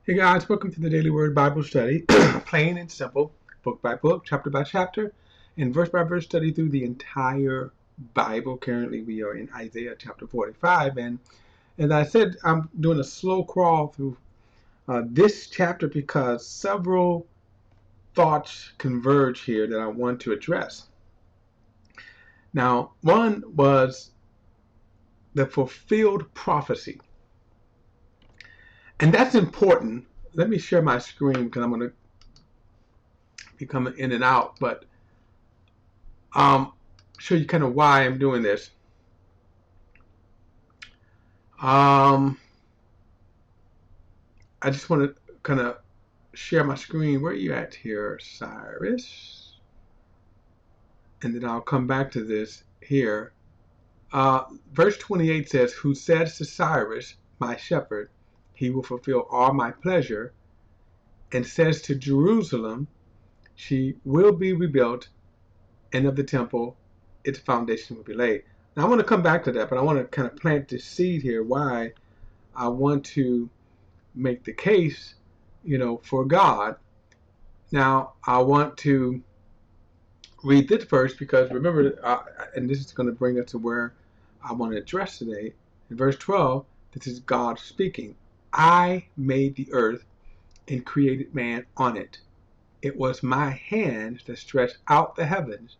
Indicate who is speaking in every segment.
Speaker 1: Hey guys, welcome to the Daily Word Bible Study. Plain and simple, book by book, chapter by chapter, and verse by verse study through the entire Bible. Currently, we are in Isaiah chapter 45, and as I said, I'm doing a slow crawl through this chapter because several thoughts converge here that I want to address. Now, one was the fulfilled prophecy, and that's important. Let me share my screen because I'm going to be coming in and out, but show you kind of why I'm doing this. I just want to kind of share my screen. Where are you at here, Cyrus? And then I'll come back to this here. Verse 28 says, "Who says to Cyrus, my shepherd, he will fulfill all my pleasure, and says to Jerusalem, she will be rebuilt, and of the temple, its foundation will be laid." Now I want to come back to that, but I want to kind of plant this seed here why I want to make the case, for God. Now I want to read this verse because remember, and this is going to bring us to where I want to address today. In verse 12, this is God speaking. "I made the earth and created man on it. It was my hand that stretched out the heavens,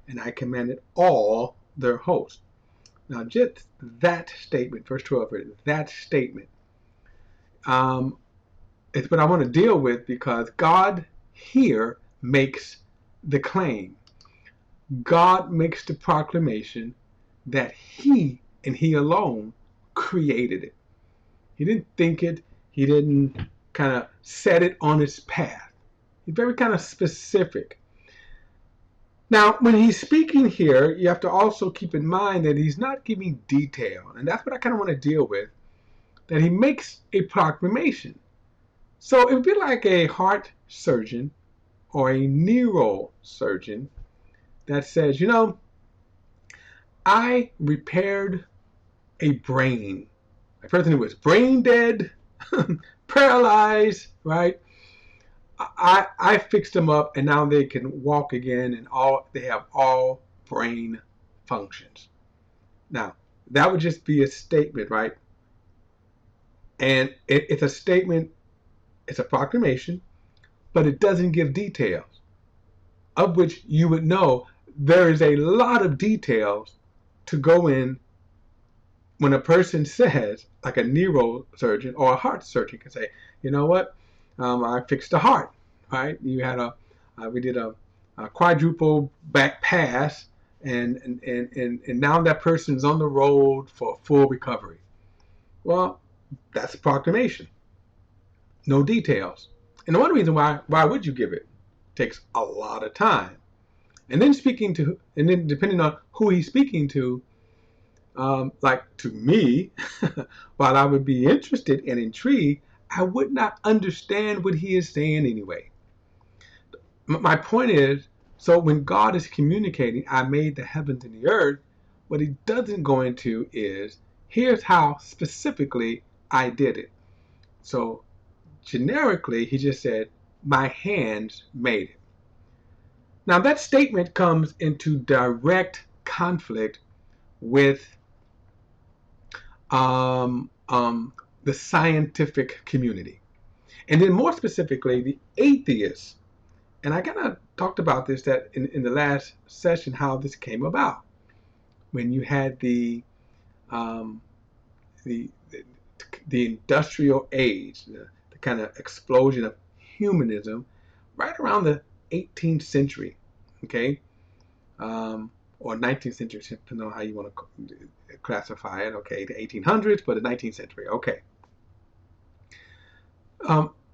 Speaker 1: and I commanded all their hosts." Now, just that statement, verse 12, that statement, it's what I want to deal with because God here makes the claim. God makes the proclamation that He and He alone created it. He didn't think it. He didn't kind of set it on its path. He's very kind of specific. Now, when he's speaking here, you have to also keep in mind that he's not giving detail. And that's what I kind of want to deal with, that he makes a proclamation. So it would be like a heart surgeon or a neurosurgeon that says, I repaired a brain. A person who was brain dead, paralyzed, right? I fixed them up, and now they can walk again, and they have all brain functions. Now that would just be a statement, right? And it's a statement. It's a proclamation, but it doesn't give details, of which you would know there is a lot of details to go in when a person says, like a neurosurgeon or a heart surgeon can say, you know what, I fixed the heart, right? We did a quadruple back pass, and now that person is on the road for full recovery. Well, that's a proclamation. No details. And one reason why would you give it? It takes a lot of time. And then depending on who he's speaking to, like to me, while I would be interested and intrigued, I would not understand what he is saying anyway. My point is, so when God is communicating, I made the heavens and the earth, what he doesn't go into is, here's how specifically I did it. So generically, he just said, my hands made it. Now that statement comes into direct conflict with the scientific community. And then more specifically, the atheists. And I kind of talked about this that in the last session, how this came about. When you had the industrial age, the kind of explosion of humanism, right around the 18th century, okay, or 19th century, depending on how you want to classify it, okay, the 1800s, but the 19th century, okay.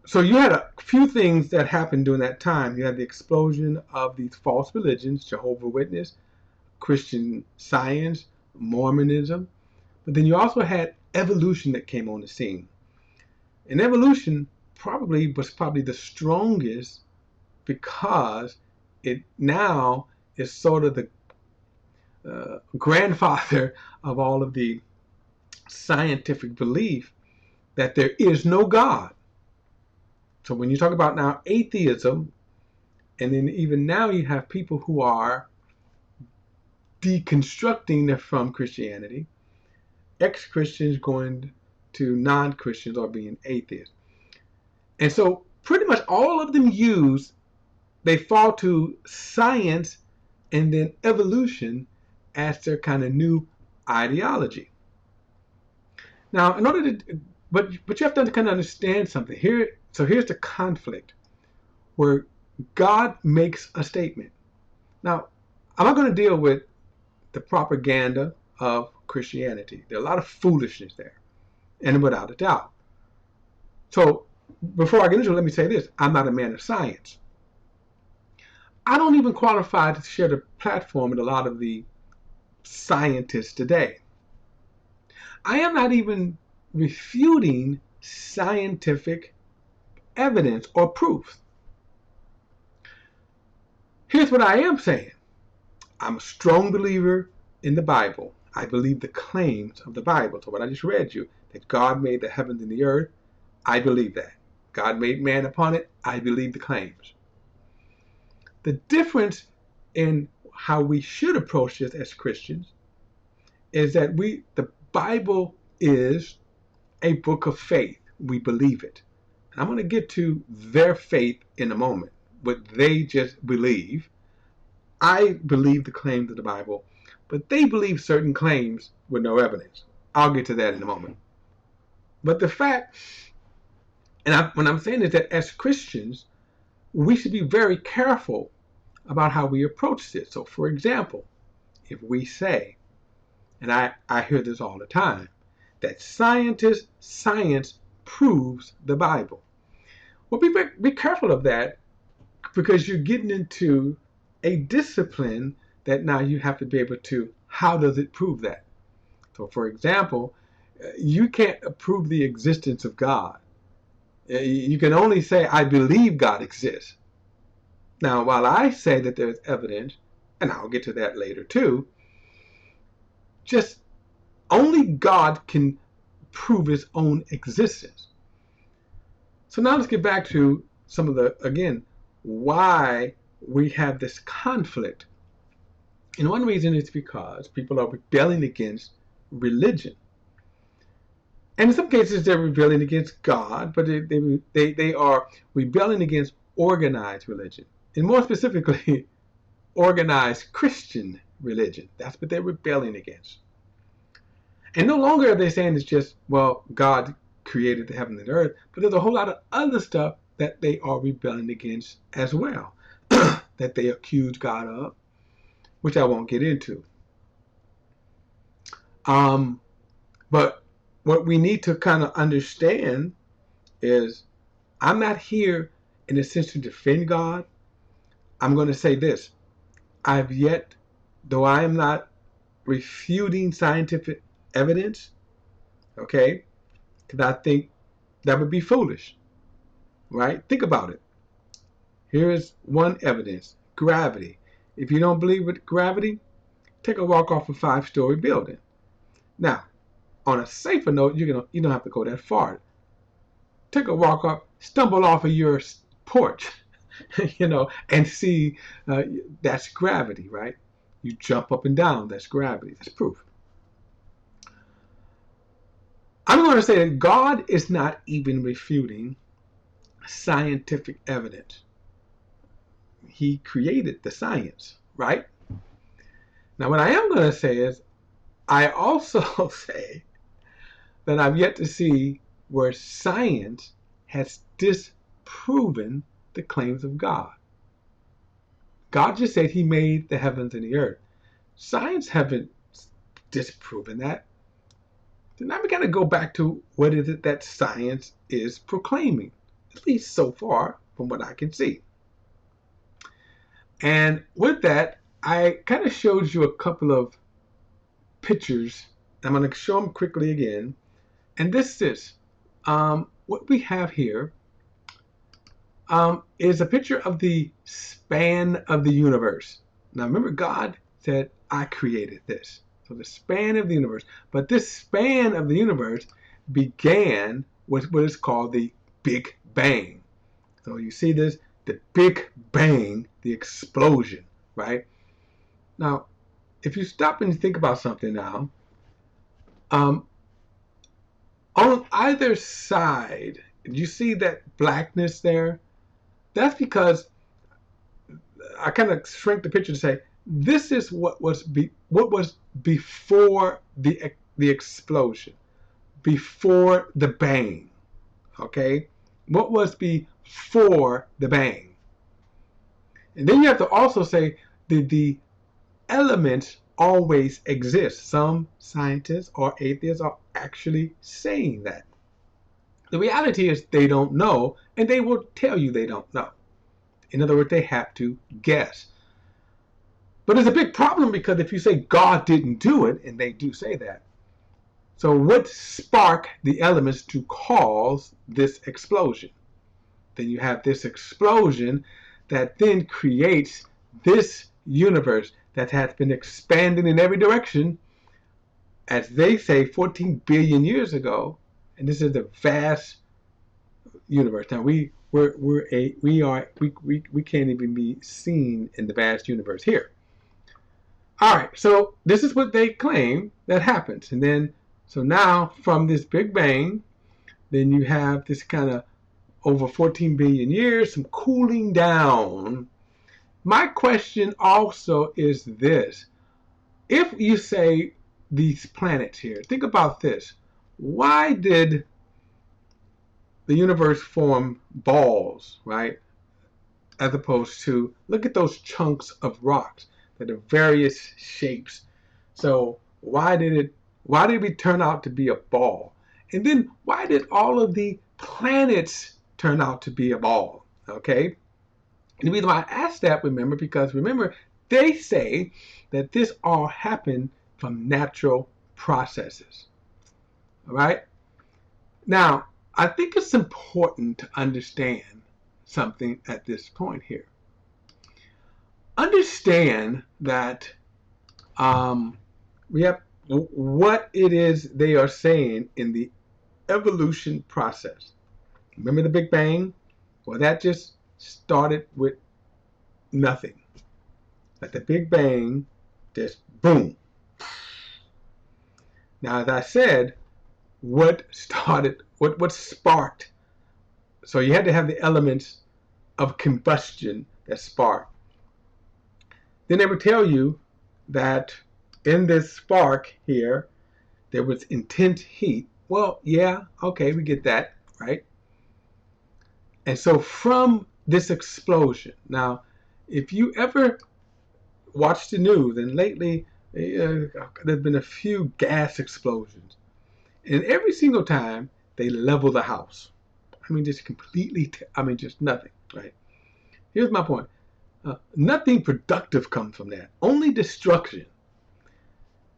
Speaker 1: So you had a few things that happened during that time. You had the explosion of these false religions, Jehovah's Witness, Christian Science, Mormonism, but then you also had evolution that came on the scene. And evolution was probably the strongest because it now is sort of the grandfather of all of the scientific belief that there is no God. So when you talk about now atheism, and then even now you have people who are deconstructing from Christianity, ex-Christians going to non-Christians or being atheists. And so pretty much all of them they fall to science and then evolution as their kind of new ideology. Now, in order to, but you have to kind of understand something here. So here's the conflict where God makes a statement. Now, I'm not going to deal with the propaganda of Christianity. There's a lot of foolishness there, and without a doubt. So before I get into it, let me say this. I'm not a man of science. I don't even qualify to share the platform with a lot of the scientists today. I am not even refuting scientific evidence or proof. Here's what I am saying. I'm a strong believer in the Bible. I believe the claims of the Bible. So what I just read you, that God made the heavens and the earth, I believe that. God made man upon it, I believe the claims. The difference in how we should approach this as Christians is that the Bible is a book of faith. We believe it. And I'm going to get to their faith in a moment, what they just believe. I believe the claims of the Bible, but they believe certain claims with no evidence. I'll get to that in a moment. But the fact, what I'm saying is that as Christians, we should be very careful about how we approach this. So, for example, if we say, and I hear this all the time, that science proves the Bible. Well, be careful of that, because you're getting into a discipline that now you have to be able to, how does it prove that? So, for example, you can't prove the existence of God. You can only say, I believe God exists. Now, while I say that there's evidence, and I'll get to that later too, just only God can prove his own existence. So now let's get back to some of the, again, why we have this conflict. And one reason is because people are rebelling against religion. And in some cases they're rebelling against God, but they are rebelling against organized religion. And more specifically, organized Christian religion. That's what they're rebelling against. And no longer are they saying it's just, well, God created the heaven and earth, but there's a whole lot of other stuff that they are rebelling against as well, that they accuse God of, which I won't get into. But what we need to kind of understand is, I'm not here in a sense to defend God. I'm going to say this. I've yet, though I am not refuting scientific evidence, okay, because I think that would be foolish, right? Think about it. Here is one evidence, gravity. If you don't believe with gravity, take a walk off a 5-story building. Now, on a safer note, you don't have to go that far. Take a walk up, stumble off of your porch, and see that's gravity, right? You jump up and down, that's gravity. That's proof. I'm going to say that God is not even refuting scientific evidence. He created the science, right? Now, what I am going to say is, I also say that I've yet to see where science has disproven the claims of God. God just said he made the heavens and the earth. Science haven't disproven that. So now we got to go back to what is it that science is proclaiming, at least so far from what I can see. And with that, I kind of showed you a couple of pictures. I'm going to show them quickly again. And this is what we have here is a picture of the span of the universe. Now remember, God said, I created this. So the span of the universe. But this span of the universe began with what is called the Big Bang. So you see this, the Big Bang, the explosion, right? Now, if you stop and think about something now, um, on either side, you see that blackness there? That's because I kind of shrink the picture to say this is what was before the explosion, before the bang. Okay, what was before the bang? And then you have to also say that the elements always exist. Some scientists or atheists are actually saying that. The reality is they don't know, and they will tell you they don't know. In other words, they have to guess. But it's a big problem because if you say God didn't do it, and they do say that, so what sparked the elements to cause this explosion? Then you have this explosion that then creates this universe that has been expanding in every direction, as they say, 14 billion years ago. And this is a vast universe. Now we can't even be seen in the vast universe here. All right, so this is what they claim that happens, and then so now from this Big Bang, then you have this kind of over 14 billion years, some cooling down. My question also is this: if you say these planets here, think about this. Why did the universe form balls, right? As opposed to, look at those chunks of rocks that are various shapes. So why did we turn out to be a ball? And then why did all of the planets turn out to be a ball? Okay? And the reason why I asked that, because remember, they say that this all happened from natural processes. All right? Now, I think it's important to understand something at this point here. Understand that we have what it is they are saying in the evolution process. Remember the Big Bang? Well, that just started with nothing. Like the Big Bang, just boom. Now, as I said, what sparked? So you had to have the elements of combustion that spark. Then they would tell you that in this spark here, there was intense heat. Well, yeah, okay, we get that, right? And so from this explosion, now, if you ever watch the news, and lately there's been a few gas explosions, and every single time they level the house. I mean, just completely, just nothing, right? Here's my point. Nothing productive comes from that, only destruction.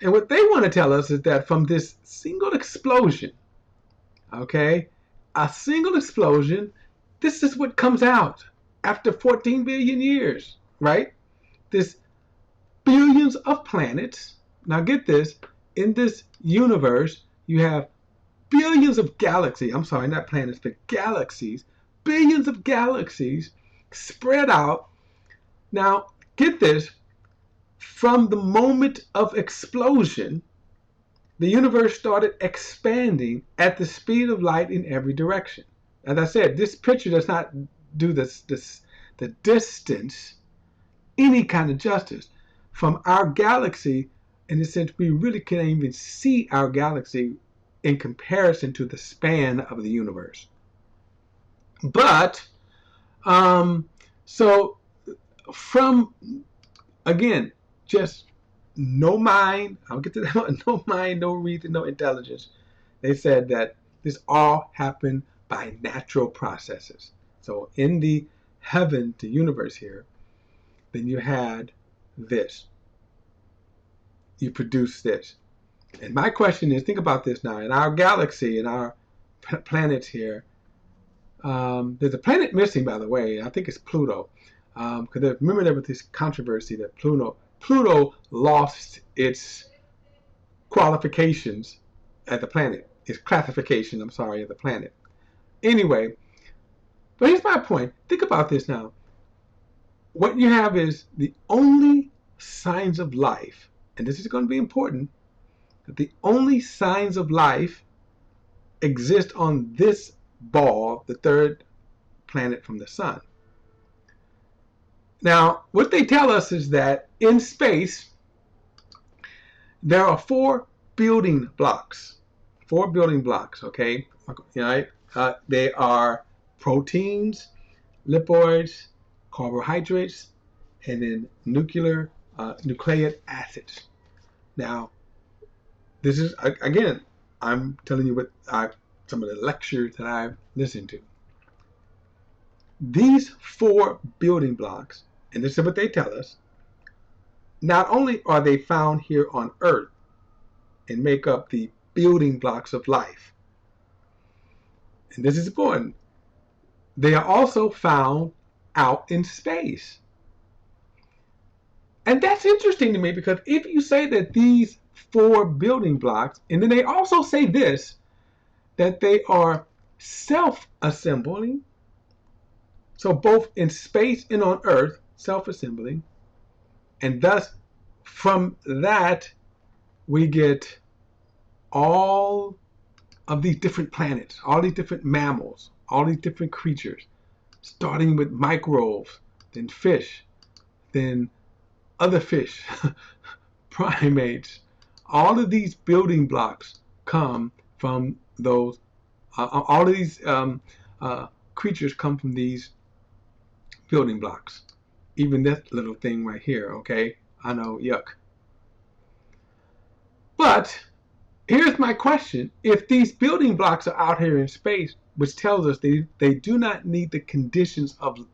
Speaker 1: And what they want to tell us is that from this single explosion, okay, a single explosion, this is what comes out after 14 billion years, right? This billions of planets. Now get this, in this universe, you have billions of galaxies. I'm sorry, not planets, but galaxies. Billions of galaxies spread out. Now, get this, from the moment of explosion, the universe started expanding at the speed of light in every direction. As I said, this picture does not do the distance any kind of justice. From our galaxy, in a sense, we really can't even see our galaxy in comparison to the span of the universe. But, so from, again, just no mind, I'll get to that, no mind, no reason, no intelligence. They said that this all happened by natural processes. So in the heaven, the universe here, then you had this. You produce this. And my question is, think about this now. In our galaxy, in our planets here, there's a planet missing, by the way. I think it's Pluto. Because remember there was this controversy that Pluto lost its qualifications as a planet. Its classification, I'm sorry, as a planet. Anyway, But here's my point. Think about this now. What you have is the only signs of life, and this is going to be important, that the only signs of life exist on this ball, the third planet from the sun. Now, what they tell us is that in space, there are four building blocks. Four building blocks, okay? They are proteins, lipids, carbohydrates, and then nucleic acids. Now, this is, again, I'm telling you what some of the lectures that I've listened to. These four building blocks, and this is what they tell us, not only are they found here on Earth and make up the building blocks of life, and this is important, they are also found out in space. And that's interesting to me, because if you say that these four building blocks, and then they also say this, that they are self-assembling, so both in space and on Earth, self-assembling, and thus from that we get all of these different planets, all these different mammals, all these different creatures, starting with microbes, then fish, then other fish, primates. All of these building blocks come from those, all of these creatures come from these building blocks. Even this little thing right here, okay? I know, yuck. But here's my question. If these building blocks are out here in space, which tells us they do not need the conditions of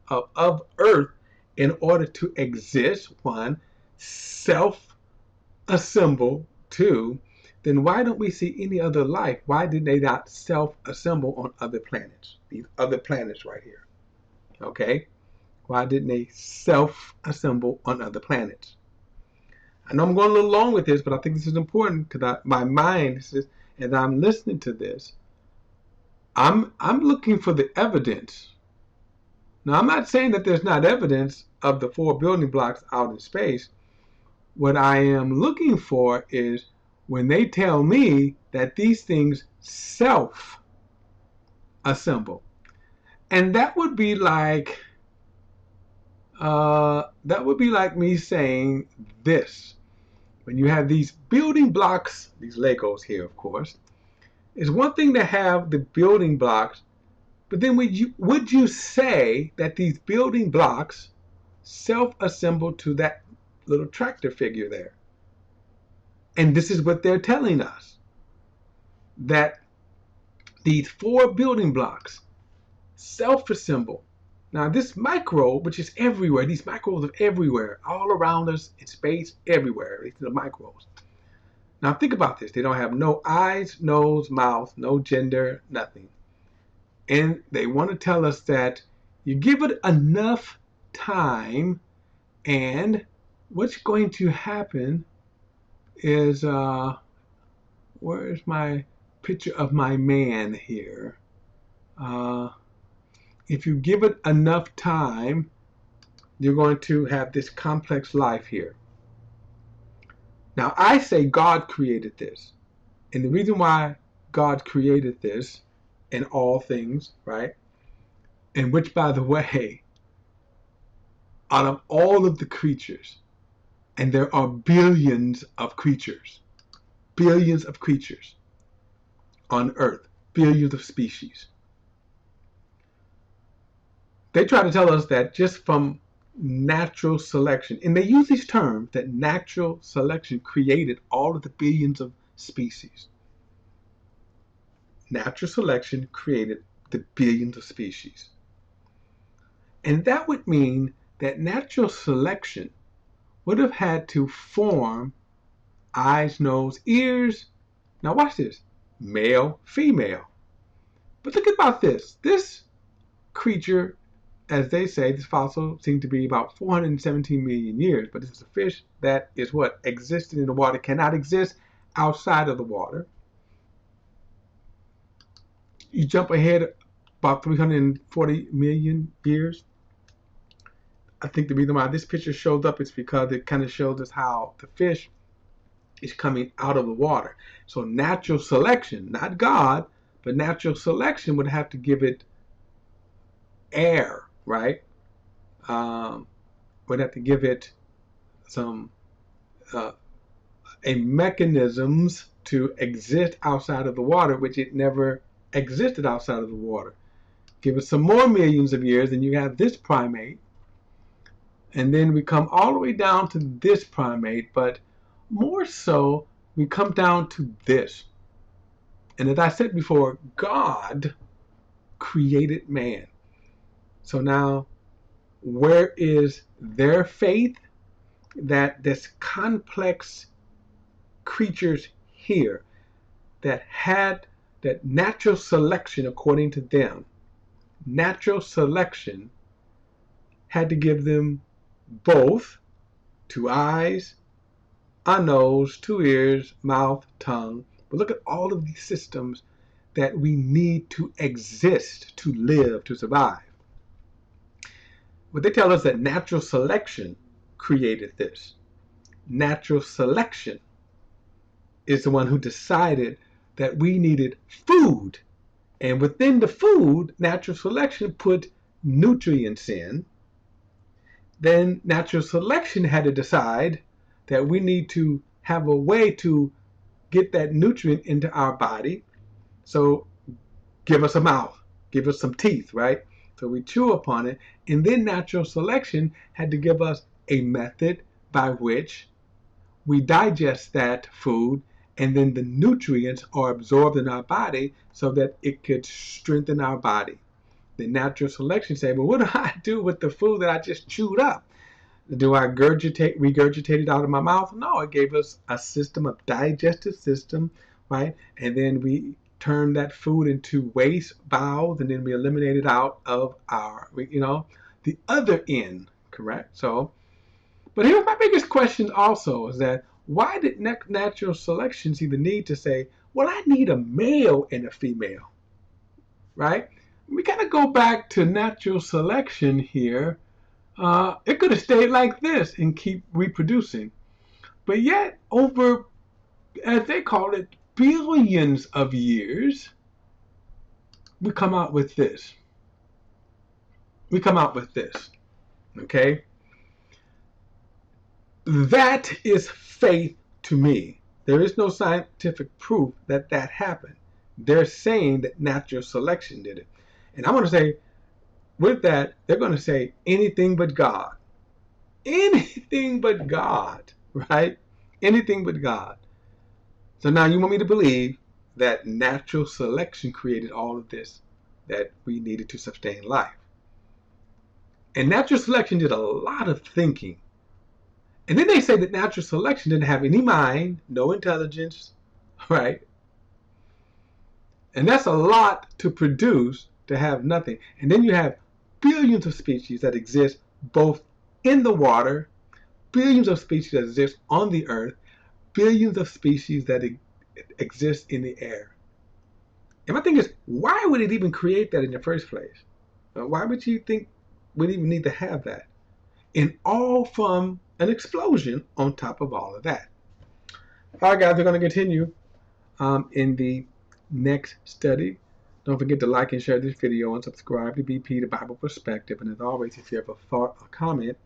Speaker 1: Earth in order to exist, one, self-assemble, two, then why don't we see any other life? Why did they not self-assemble on other planets? These other planets right here, okay? Why didn't they self-assemble on other planets? I know I'm going a little long with this, but I think this is important, because my mind is, as I'm listening to this, I'm looking for the evidence. Now, I'm not saying that there's not evidence of the four building blocks out in space. What I am looking for is when they tell me that these things self-assemble. And that would be like me saying this. When you have these building blocks, these Legos here, of course, it's one thing to have the building blocks, but then would you say that these building blocks self-assemble to that little tractor figure there? And this is what they're telling us, that these four building blocks self-assemble. Now, this microbe, which is everywhere, these microbes are everywhere, all around us in space, everywhere. These are the microbes. Now, think about this. They don't have no eyes, nose, mouth, no gender, nothing. And they want to tell us that you give it enough time, and what's going to happen is, where's my picture of my man here? If you give it enough time, you're going to have this complex life here. Now, I say God created this. And the reason why God created this and all things, right? And which, by the way, out of all of the creatures, and there are billions of creatures on Earth, billions of species. They try to tell us that just from natural selection, and they use these terms, that natural selection created all of the billions of species. Natural selection created the billions of species. And that would mean that natural selection would have had to form eyes, nose, ears. Now watch this. Male, female. But look about this. This creature, as they say, this fossil seemed to be about 417 million years, but this is a fish that is what existed in the water, cannot exist outside of the water. You jump ahead about 340 million years. I think the reason why this picture showed up is because it kind of shows us how the fish is coming out of the water. So natural selection, not God, but natural selection would have to give it air, right? Would have to give it some a mechanisms to exist outside of the water, which it never existed outside of the water. Give it some more millions of years, and you have this primate. And then we come all the way down to this primate, but more so, we come down to this. And as I said before, God created man. So now, where is their faith that this complex creatures here that had that natural selection, according to them, natural selection had to give them both 2 eyes, a nose, 2 ears, mouth, tongue. But look at all of these systems that we need to exist, to live, to survive. But they tell us that natural selection created this. Natural selection is the one who decided that we needed food. And within the food, natural selection put nutrients in. Then natural selection had to decide that we need to have a way to get that nutrient into our body. So give us a mouth, give us some teeth, right? So we chew upon it. And then natural selection had to give us a method by which we digest that food, and then the nutrients are absorbed in our body so that it could strengthen our body. The natural selection say, well, what do I do with the food that I just chewed up? Do I regurgitate it out of my mouth? No, it gave us a system, a digestive system, right? And then we turn that food into waste, bowels, and then we eliminate it out of our, the other end, correct? So, but here's my biggest question also is that why did natural selection see the need to say, well, I need a male and a female, right? We got to go back to natural selection here. It could have stayed like this and keep reproducing. But yet, over, as they call it, billions of years, we come out with this. We come out with this. Okay? That is faith to me. There is no scientific proof that that happened. They're saying that natural selection did it. And I want to say, with that, they're going to say anything but God. Anything but God, right? Anything but God. So now you want me to believe that natural selection created all of this that we needed to sustain life. And natural selection did a lot of thinking. And then they say that natural selection didn't have any mind, no intelligence, right? And that's a lot to produce to have nothing. And then you have billions of species that exist both in the water, billions of species that exist on the earth, billions of species that exist in the air. And my thing is, why would it even create that in the first place? Why would you think we'd even need to have that? And all from an explosion on top of all of that. All right, guys, we're going to continue in the next study. Don't forget to like and share this video and subscribe to BP, the Bible Perspective. And as always, if you have a thought or comment,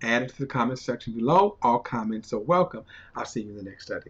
Speaker 1: add it to the comment section below. All comments are welcome. I'll see you in the next study.